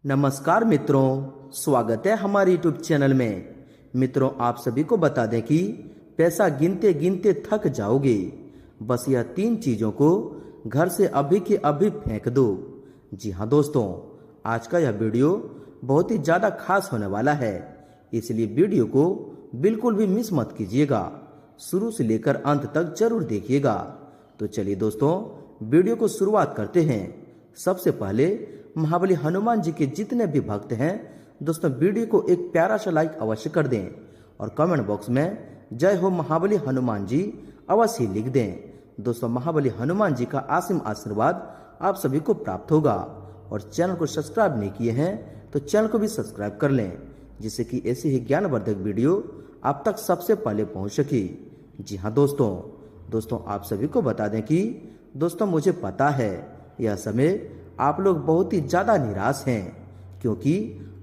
नमस्कार मित्रों, स्वागत है हमारे YouTube चैनल में। मित्रों, आप सभी को बता दें कि पैसा गिनते गिनते थक जाओगे। बस यह 3 चीज़ों को घर से अभी के अभी फेंक दो। जी हाँ दोस्तों, आज का यह वीडियो बहुत ही ज़्यादा खास होने वाला है, इसलिए वीडियो को बिल्कुल भी मिस मत कीजिएगा। शुरू से लेकर अंत तक जरूर देखिएगा। तो चलिए दोस्तों, वीडियो को शुरुआत करते हैं। सबसे पहले महाबली हनुमान जी के जितने भी भक्त हैं दोस्तों, वीडियो को एक प्यारा सा लाइक अवश्य कर दें और कमेंट बॉक्स में जय हो महाबली हनुमान जी अवश्य लिख दें। दोस्तों, महाबली हनुमान जी का असीम आशीर्वाद आप सभी को प्राप्त होगा। और चैनल को सब्सक्राइब नहीं किए हैं तो चैनल को भी सब्सक्राइब कर लें, जिससे कि ऐसी ही ज्ञानवर्धक वीडियो आप तक सबसे पहले पहुंच सके। जी हाँ दोस्तों, आप सभी को बता दें कि दोस्तों, मुझे पता है यह समय आप लोग बहुत ही ज़्यादा निराश हैं, क्योंकि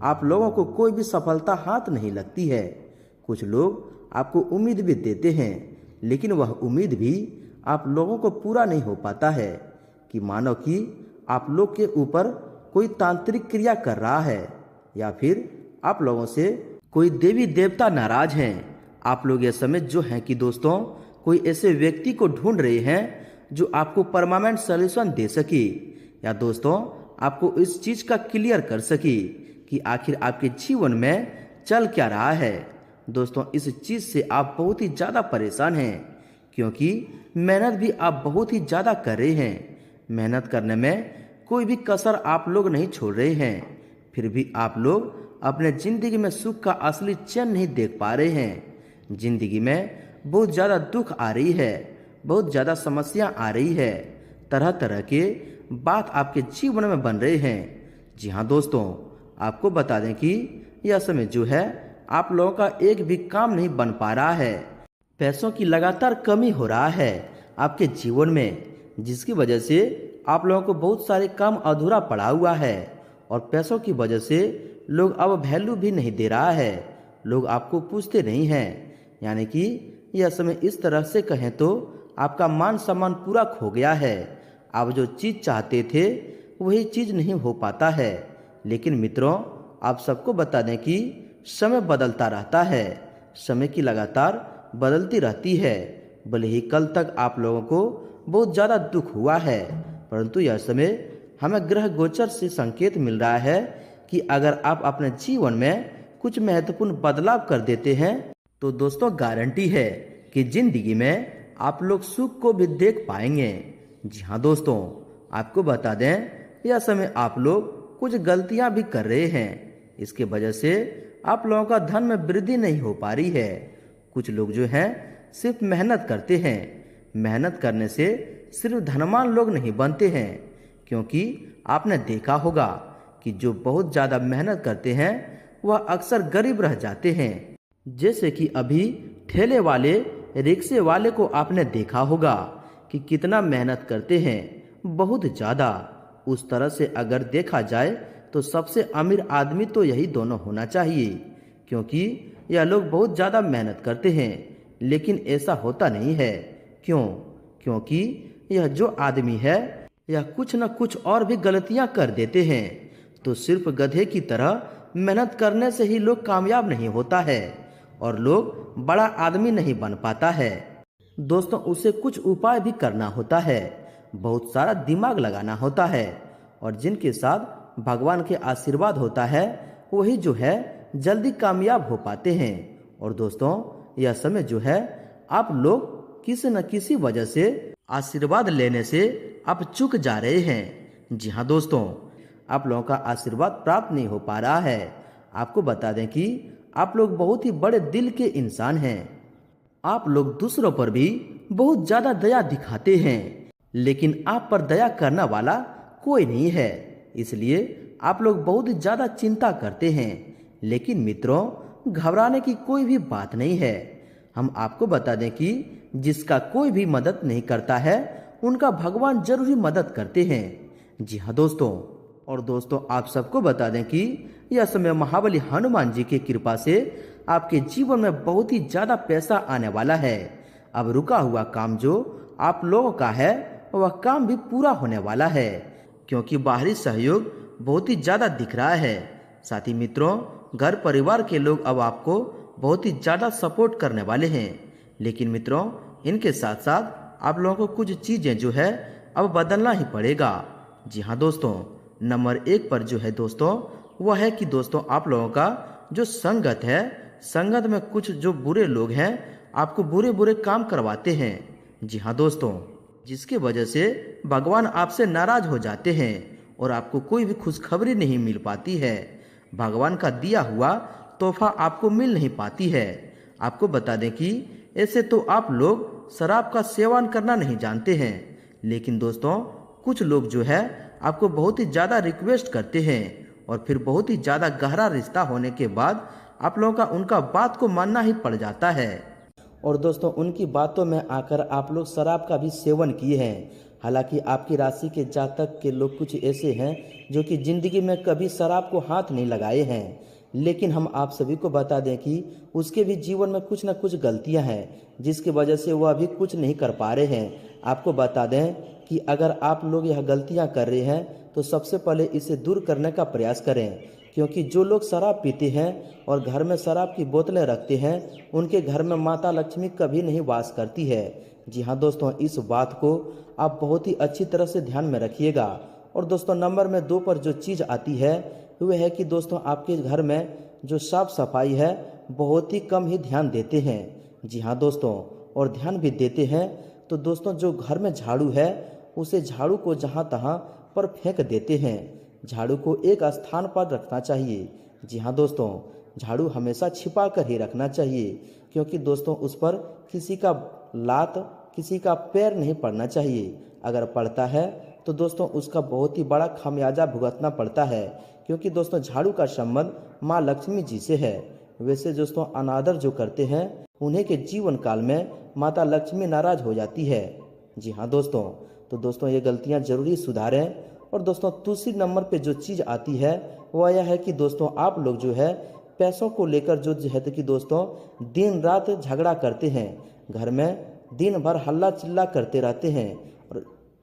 आप लोगों को कोई भी सफलता हाथ नहीं लगती है। कुछ लोग आपको उम्मीद भी देते हैं, लेकिन वह उम्मीद भी आप लोगों को पूरा नहीं हो पाता है कि मानो कि आप लोग के ऊपर कोई तांत्रिक क्रिया कर रहा है, या फिर आप लोगों से कोई देवी देवता नाराज हैं। आप लोग ये समझ जो हैं कि दोस्तों, कोई ऐसे व्यक्ति को ढूंढ रहे हैं जो आपको परमानेंट सॉल्यूशन दे सके, या दोस्तों आपको इस चीज का क्लियर कर सके कि आखिर आपके जीवन में चल क्या रहा है। दोस्तों, इस चीज से आप बहुत ही ज्यादा परेशान हैं, क्योंकि मेहनत भी आप बहुत ही ज्यादा कर रहे हैं। मेहनत करने में कोई भी कसर आप लोग नहीं छोड़ रहे हैं, फिर भी आप लोग अपने जिंदगी में सुख का असली चैन नहीं देख पा रहे हैं। जिंदगी में बहुत ज्यादा दुख आ रही है, बहुत ज्यादा समस्या आ रही है, तरह तरह के बात आपके जीवन में बन रहे हैं। जी हाँ दोस्तों, आपको बता दें कि यह समय जो है आप लोगों का एक भी काम नहीं बन पा रहा है। पैसों की लगातार कमी हो रहा है आपके जीवन में, जिसकी वजह से आप लोगों को बहुत सारे काम अधूरा पड़ा हुआ है। और पैसों की वजह से लोग अब वैल्यू भी नहीं दे रहा है, लोग आपको पूछते नहीं हैं। यानी कि यह समय इस तरह से कहें तो आपका मान सम्मान पूरा खो गया है। आप जो चीज़ चाहते थे वही चीज़ नहीं हो पाता है। लेकिन मित्रों, आप सबको बता दें कि समय बदलता रहता है, समय की लगातार बदलती रहती है। भले ही कल तक आप लोगों को बहुत ज़्यादा दुख हुआ है, परंतु यह समय हमें ग्रह गोचर से संकेत मिल रहा है कि अगर आप अपने जीवन में कुछ महत्वपूर्ण बदलाव कर देते हैं तो दोस्तों गारंटी है कि जिंदगी में आप लोग सुख को भी देख पाएंगे। जी हाँ दोस्तों, आपको बता दें यह समय आप लोग कुछ गलतियां भी कर रहे हैं, इसके वजह से आप लोगों का धन में वृद्धि नहीं हो पा रही है। कुछ लोग जो हैं सिर्फ मेहनत करते हैं, मेहनत करने से सिर्फ धनवान लोग नहीं बनते हैं, क्योंकि आपने देखा होगा कि जो बहुत ज़्यादा मेहनत करते हैं वह अक्सर गरीब रह जाते हैं। जैसे कि अभी ठेले वाले, रिक्शे वाले को आपने देखा होगा कि कितना मेहनत करते हैं, बहुत ज़्यादा। उस तरह से अगर देखा जाए तो सबसे अमीर आदमी तो यही दोनों होना चाहिए, क्योंकि यह लोग बहुत ज़्यादा मेहनत करते हैं। लेकिन ऐसा होता नहीं है। क्योंकि यह जो आदमी है यह कुछ न कुछ और भी गलतियां कर देते हैं। तो सिर्फ गधे की तरह मेहनत करने से ही लोग कामयाब नहीं होता है और लोग बड़ा आदमी नहीं बन पाता है। दोस्तों, उसे कुछ उपाय भी करना होता है, बहुत सारा दिमाग लगाना होता है, और जिनके साथ भगवान के आशीर्वाद होता है वही जो है जल्दी कामयाब हो पाते हैं। और दोस्तों, यह समय जो है आप लोग किसी न किसी वजह से आशीर्वाद लेने से आप चूक जा रहे हैं। जी हाँ दोस्तों, आप लोगों का आशीर्वाद प्राप्त नहीं हो पा रहा है। आपको बता दें कि आप लोग बहुत ही बड़े दिल के इंसान हैं। आप लोग दूसरों पर भी बहुत ज्यादा दया दिखाते हैं, लेकिन आप पर दया करने वाला कोई नहीं है, इसलिए आप लोग बहुत ज्यादा चिंता करते हैं। लेकिन मित्रों, घबराने की कोई भी बात नहीं है। हम आपको बता दें कि जिसका कोई भी मदद नहीं करता है उनका भगवान जरूर ही मदद करते हैं। जी हाँ दोस्तों, और दोस्तों आप सबको बता दें कि यह समय महाबली हनुमान जी की कृपा से आपके जीवन में बहुत ही ज्यादा पैसा आने वाला है। अब रुका हुआ काम जो आप लोगों का है वह काम भी पूरा होने वाला है, क्योंकि बाहरी सहयोग बहुत ही ज्यादा दिख रहा है। साथ ही मित्रों, घर परिवार के लोग अब आपको बहुत ही ज्यादा सपोर्ट करने वाले हैं। लेकिन मित्रों, इनके साथ साथ आप लोगों को कुछ चीजें जो है अब बदलना ही पड़ेगा। जी हाँ दोस्तों, नंबर 1 पर जो है दोस्तों, वह है कि दोस्तों आप लोगों का जो संगत है, संगत में कुछ जो बुरे लोग हैं आपको बुरे बुरे काम करवाते हैं। जी हाँ दोस्तों, जिसकी वजह से भगवान आपसे नाराज हो जाते हैं और आपको कोई भी खुशखबरी नहीं मिल पाती है। भगवान का दिया हुआ तोहफा आपको मिल नहीं पाती है। आपको बता दें कि ऐसे तो आप लोग शराब का सेवन करना नहीं जानते हैं, लेकिन दोस्तों कुछ लोग जो है आपको बहुत ही ज़्यादा रिक्वेस्ट करते हैं और फिर बहुत ही ज़्यादा गहरा रिश्ता होने के बाद आप लोगों का उनका बात को मानना ही पड़ जाता है। और दोस्तों, उनकी बातों में आकर आप लोग शराब का भी सेवन किए हैं। हालांकि आपकी राशि के जातक के लोग कुछ ऐसे हैं जो कि जिंदगी में कभी शराब को हाथ नहीं लगाए हैं, लेकिन हम आप सभी को बता दें कि उसके भी जीवन में कुछ न कुछ गलतियां हैं जिसकी वजह से वह अभी कुछ नहीं कर पा रहे हैं। आपको बता दें कि अगर आप लोग यह गलतियां कर रहे हैं तो सबसे पहले इसे दूर करने का प्रयास करें, क्योंकि जो लोग शराब पीते हैं और घर में शराब की बोतलें रखते हैं उनके घर में माता लक्ष्मी कभी नहीं वास करती है। जी हाँ दोस्तों, इस बात को आप बहुत ही अच्छी तरह से ध्यान में रखिएगा। और दोस्तों, नंबर में 2 पर जो चीज़ आती है वह है कि दोस्तों आपके घर में जो साफ सफाई है बहुत ही कम ही ध्यान देते हैं। जी हाँ दोस्तों, और ध्यान भी देते हैं तो दोस्तों जो घर में झाड़ू है उसे झाड़ू को जहाँ तहाँ पर फेंक देते हैं। झाड़ू को एक स्थान पर रखना चाहिए। जी हाँ दोस्तों, झाड़ू हमेशा छिपा कर ही रखना चाहिए, क्योंकि दोस्तों उस पर किसी का लात, किसी का पैर नहीं पड़ना चाहिए। अगर पड़ता है तो दोस्तों उसका बहुत ही बड़ा खामियाजा भुगतना पड़ता है, क्योंकि दोस्तों झाड़ू का संबंध माँ लक्ष्मी जी से है। वैसे दोस्तों अनादर जो करते हैं उन्हें के जीवन काल में माता लक्ष्मी नाराज हो जाती है। जी हाँ दोस्तों, तो दोस्तों ये गलतियाँ जरूरी सुधारें। और दोस्तों दूसरी नंबर पे जो चीज़ आती है वह यह है कि दोस्तों आप लोग जो है पैसों को लेकर जो है कि दोस्तों दिन रात झगड़ा करते हैं, घर में दिन भर हल्ला चिल्ला करते रहते हैं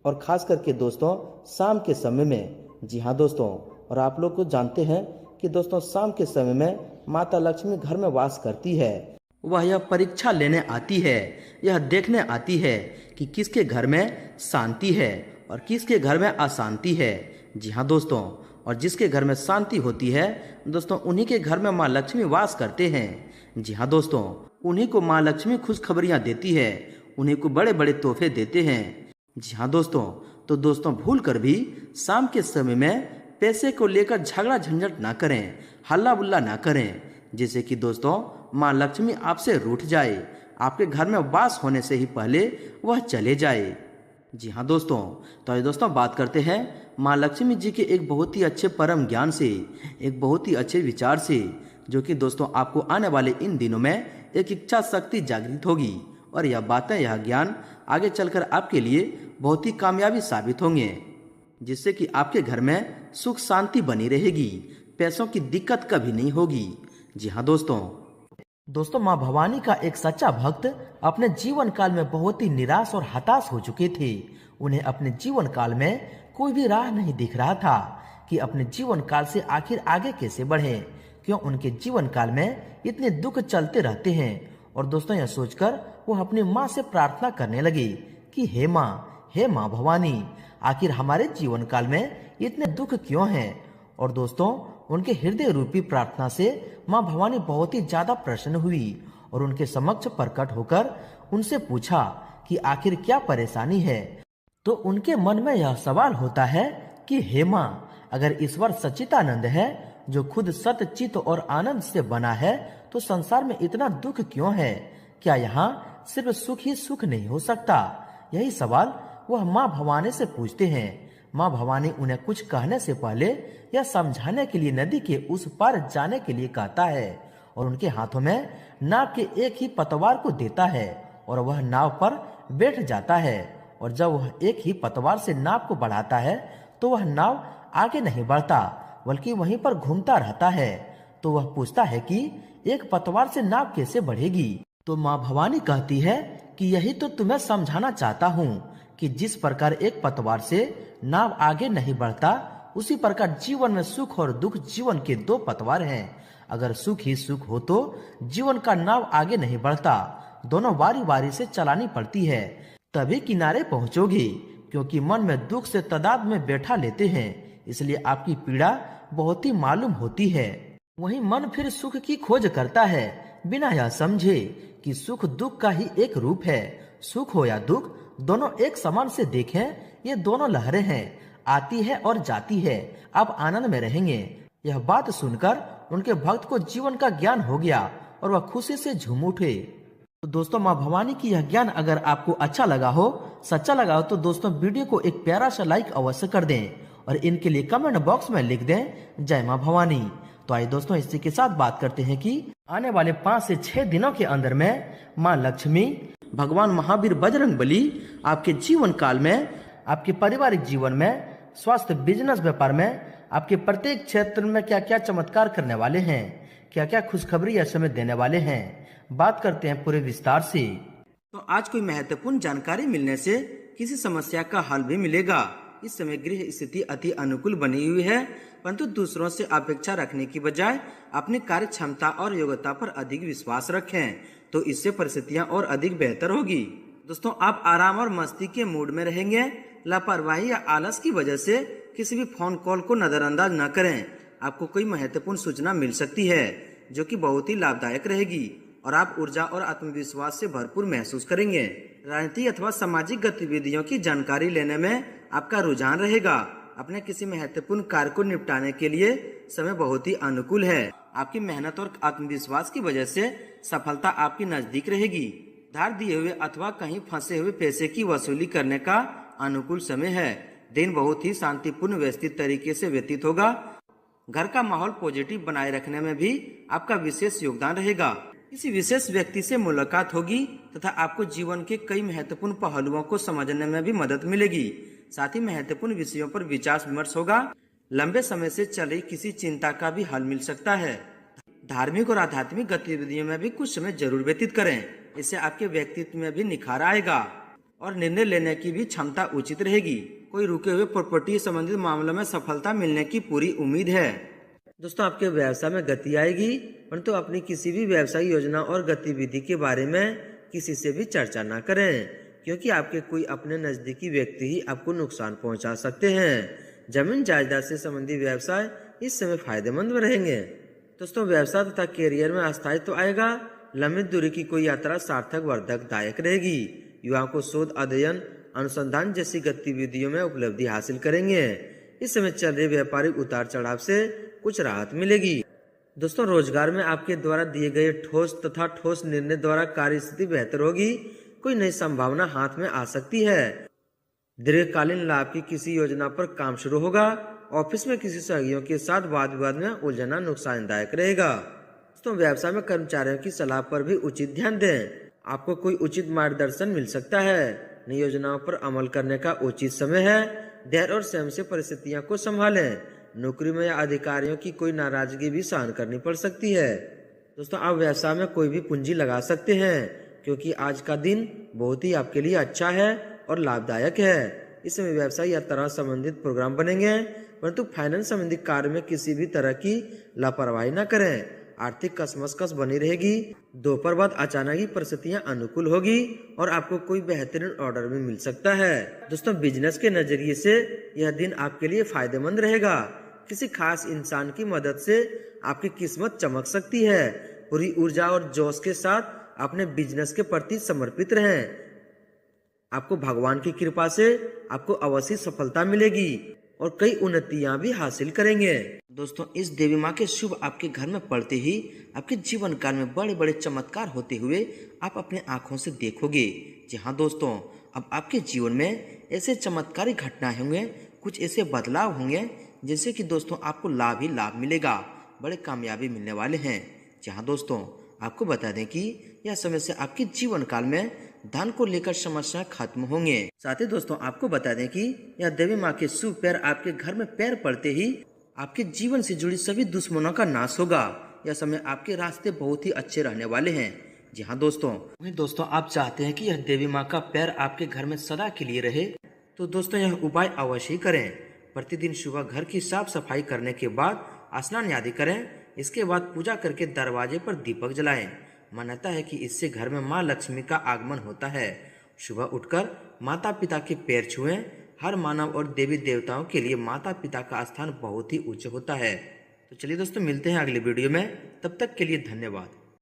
और खास करके दोस्तों शाम के समय में। जी हाँ दोस्तों, और आप लोग को जानते हैं कि दोस्तों शाम के समय में माता लक्ष्मी घर में वास करती है। वह यह परीक्षा लेने आती है, यह देखने आती है कि किसके घर में शांति है और किसके घर में अशांति है। जी हाँ दोस्तों, और जिसके घर में शांति होती है दोस्तों उन्हीं के घर में माँ लक्ष्मी वास करते हैं। जी हाँ दोस्तों, उन्हीं को माँ लक्ष्मी खुशखबरियाँ देती है, उन्हीं को बड़े बड़े तोहफे देते हैं। जी हाँ दोस्तों, तो दोस्तों भूल कर भी शाम के समय में पैसे को लेकर झगड़ा झंझट ना करें, हल्ला बुल्ला ना करें, जिससे कि दोस्तों माँ लक्ष्मी आपसे रूठ जाए, आपके घर में वास होने से ही पहले वह चले जाए। जी हाँ दोस्तों, तो आज दोस्तों बात करते हैं माँ लक्ष्मी जी के एक बहुत ही अच्छे परम ज्ञान से, एक बहुत ही अच्छे विचार से, जो कि दोस्तों आपको आने वाले इन दिनों में एक इच्छा शक्ति जागृत होगी और यह बातें, यह ज्ञान आगे चलकर आपके लिए बहुत ही कामयाबी साबित होंगे, जिससे कि आपके घर में सुख शांति बनी रहेगी, पैसों की दिक्कत कभी नहीं होगी। जी हाँ दोस्तों माँ भवानी का एक सच्चा भक्त अपने जीवन काल में बहुत ही निराश और हताश हो चुके थे। उन्हें अपने जीवन काल में कोई भी राह नहीं दिख रहा था कि अपने जीवन काल से आखिर आगे कैसे बढ़े, क्यों उनके जीवन काल में इतने दुख चलते रहते हैं। और दोस्तों यह सोचकर वो अपनी माँ से प्रार्थना करने लगी कि हे माँ भवानी, आखिर हमारे जीवन काल में इतने दुख क्यों हैं। और दोस्तों उनके हृदय रूपी प्रार्थना से माँ भवानी बहुत ही ज्यादा प्रसन्न हुई और उनके समक्ष प्रकट होकर उनसे पूछा कि आखिर क्या परेशानी है। तो उनके मन में यह सवाल होता है कि हे माँ, अगर ईश्वर सच्चिदानंद है जो खुद सत्य चित्त और आनंद से बना है तो संसार में इतना दुख क्यों है? क्या यहाँ सिर्फ सुख ही सुख नहीं हो सकता? यही सवाल वह माँ भवानी से पूछते हैं। माँ भवानी उन्हें कुछ कहने से पहले यह समझाने के लिए नदी के उस पार जाने के लिए कहता है और उनके हाथों में नाव के एक ही पतवार को देता है और वह नाव पर बैठ जाता है। और जब वह एक ही पतवार से नाव को बढ़ाता है तो वह नाव आगे नहीं बढ़ता बल्कि वहीं पर घूमता रहता है। तो वह पूछता है कि एक पतवार से नाव कैसे बढ़ेगी? तो माँ भवानी कहती है कि यही तो तुम्हें समझाना चाहता हूँ कि जिस प्रकार एक पतवार से नाव आगे नहीं बढ़ता उसी प्रकार जीवन में सुख और दुख जीवन के दो पतवार हैं। अगर सुख ही सुख हो तो जीवन का नाव आगे नहीं बढ़ता, दोनों बारी बारी से चलानी पड़ती है, तभी किनारे पहुंचोगे। क्योंकि मन में दुख से तदाद में बैठा लेते हैं, इसलिए आपकी पीड़ा बहुत ही मालूम होती है। वहीं मन फिर सुख की खोज करता है, बिना यह समझे कि सुख दुख का ही एक रूप है। सुख हो या दुख, दोनों एक समान से देखें, ये दोनों लहरें हैं, आती है और जाती है। आप आनंद में रहेंगे। यह बात सुनकर उनके भक्त को जीवन का ज्ञान हो गया और वह खुशी से झूम उठे। तो दोस्तों, माँ भवानी की यह ज्ञान अगर आपको अच्छा लगा हो, सच्चा लगा हो, तो दोस्तों वीडियो को एक प्यारा सा लाइक अवश्य कर दें और इनके लिए कमेंट बॉक्स में लिख दें जय माँ भवानी। तो आइए दोस्तों, इसी के साथ बात करते हैं कि आने वाले 5 से 6 दिनों के अंदर में माँ लक्ष्मी, भगवान महावीर, बजरंगबली आपके जीवन काल में, आपके पारिवारिक जीवन में, स्वास्थ्य, बिजनेस, व्यापार में, आपके प्रत्येक क्षेत्र में क्या क्या चमत्कार करने वाले हैं, क्या क्या खुशखबरी यह समय देने वाले हैं, बात करते हैं पूरे विस्तार से। तो आज कोई महत्वपूर्ण जानकारी मिलने से किसी समस्या का हल भी मिलेगा। इस समय गृह स्थिति अति अनुकूल बनी हुई है, परंतु दूसरों से अपेक्षा रखने की बजाय अपनी कार्य क्षमता और योग्यता पर अधिक विश्वास रखें, तो इससे परिस्थितियां और अधिक बेहतर होगी। दोस्तों, आप आराम और मस्ती के मूड में रहेंगे। लापरवाही या आलस की वजह से किसी भी फोन कॉल को नजरअंदाज न करें। आपको कोई महत्वपूर्ण सूचना मिल सकती है जो कि बहुत ही लाभदायक रहेगी और आप ऊर्जा और आत्मविश्वास से भरपूर महसूस करेंगे। राजनीतिक अथवा सामाजिक गतिविधियों की जानकारी लेने में आपका रुझान रहेगा। अपने किसी महत्वपूर्ण कार्य को निपटाने के लिए समय बहुत ही अनुकूल है। आपकी मेहनत और आत्मविश्वास की वजह से सफलता आपकी नजदीक रहेगी। धार दिए हुए अथवा कहीं फंसे हुए पैसे की वसूली करने का अनुकूल समय है। दिन बहुत ही शांतिपूर्ण व्यवस्थित तरीके से व्यतीत होगा। घर का माहौल पॉजिटिव बनाए रखने में भी आपका विशेष योगदान रहेगा। किसी विशेष व्यक्ति से मुलाकात होगी तथा आपको जीवन के कई महत्वपूर्ण पहलुओं को समझने में भी मदद मिलेगी। साथ ही महत्वपूर्ण विषयों पर विचार विमर्श होगा। लंबे समय से चल रही किसी चिंता का भी हल मिल सकता है। धार्मिक और आध्यात्मिक गतिविधियों में भी कुछ समय जरूर व्यतीत करें, इससे आपके व्यक्तित्व में भी निखार आएगा और निर्णय लेने की भी क्षमता उचित रहेगी। कोई रुके हुए प्रॉपर्टी संबंधित मामलों में सफलता मिलने की पूरी उम्मीद है। दोस्तों, आपके व्यवसाय में गति आएगी, परंतु अपनी किसी भी व्यवसायिक योजना और गतिविधि के बारे में किसी से भी चर्चा न करें, क्योंकि आपके कोई अपने नजदीकी व्यक्ति ही आपको नुकसान पहुंचा सकते हैं। जमीन जायदाद से संबंधित व्यवसाय इस समय फायदेमंद में रहेंगे। दोस्तों, व्यवसाय तथा कैरियर में अस्थायित्व आएगा। लंबी दूरी की कोई यात्रा सार्थक वर्धकदायक रहेगी। युवाओं को शोध, अध्ययन, अनुसंधान जैसी गतिविधियों में उपलब्धि हासिल करेंगे। इस समय चल रहे व्यापारिक उतार चढ़ाव से कुछ राहत मिलेगी। दोस्तों, रोजगार में आपके द्वारा दिए गए ठोस निर्णय द्वारा कार्य स्थिति बेहतर होगी। कोई नई संभावना हाथ में आ सकती है। दीर्घकालीन लाभ की किसी योजना पर काम शुरू होगा। ऑफिस में किसी सहयोगियों के साथ वाद विवाद में उलझना नुकसानदायक रहेगा। दोस्तों, व्यवसाय में कर्मचारियों की सलाह पर भी उचित ध्यान दें। आपको कोई उचित मार्गदर्शन मिल सकता है। नई योजनाओं पर अमल करने का उचित समय है। धैर्य और स्वयं से परिस्थितियों को संभालें। नौकरी में या अधिकारियों की कोई नाराजगी भी सहन करनी पड़ सकती है। दोस्तों, आप व्यवसाय में कोई भी पूंजी लगा सकते हैं, क्योंकि आज का दिन बहुत ही आपके लिए अच्छा है और लाभदायक है। इस समय व्यवसाय या तरह संबंधित प्रोग्राम बनेंगे, परंतु फाइनेंस संबंधी कार्य में किसी भी तरह की लापरवाही न करें। आर्थिक कसमस बनी रहेगी। दोपहर बाद अचानक ही परिस्थितियां अनुकूल होगी और आपको कोई बेहतरीन ऑर्डर भी मिल सकता है। दोस्तों, बिजनेस के नजरिए से यह दिन आपके लिए फायदेमंद रहेगा। किसी खास इंसान की मदद से आपकी किस्मत चमक सकती है। पूरी ऊर्जा और जोश के साथ अपने बिजनेस के प्रति समर्पित रहें। आपको भगवान की कृपा से आपको अवश्य सफलता मिलेगी और कई उन्नतियां भी हासिल करेंगे। दोस्तों, इस देवी माँ के शुभ आपके घर में पड़ते ही आपके जीवन काल में बड़े बड़े चमत्कार होते हुए आप अपने आंखों से देखोगे। जी हाँ दोस्तों, अब आपके जीवन में ऐसे चमत्कारी घटनाएं होंगे, कुछ ऐसे बदलाव होंगे जिससे कि दोस्तों आपको लाभ ही लाभ मिलेगा, बड़े कामयाबी मिलने वाले हैं। जी हाँ दोस्तों, आपको बता दें कि यह समय से आपके जीवन काल में धन को लेकर समस्या खत्म होंगे। साथ ही दोस्तों, आपको बता दें कि यह देवी माँ के शुभ पैर आपके घर में पैर पड़ते ही आपके जीवन से जुड़ी सभी दुश्मनों का नाश होगा। यह समय आपके रास्ते बहुत ही अच्छे रहने वाले हैं। जी हाँ दोस्तों, आप चाहते हैं कि यह देवी माँ का पैर आपके घर में सदा के लिए रहे, तो दोस्तों यह उपाय अवश्य करें। प्रतिदिन सुबह घर की साफ सफाई करने के बाद स्नान आदि करें। इसके बाद पूजा करके दरवाजे पर दीपक जलाएं। मान्यता है कि इससे घर में माँ लक्ष्मी का आगमन होता है। सुबह उठकर माता पिता के पैर छुएं। हर मानव और देवी देवताओं के लिए माता पिता का स्थान बहुत ही उच्च होता है। तो चलिए दोस्तों, मिलते हैं अगले वीडियो में। तब तक के लिए धन्यवाद।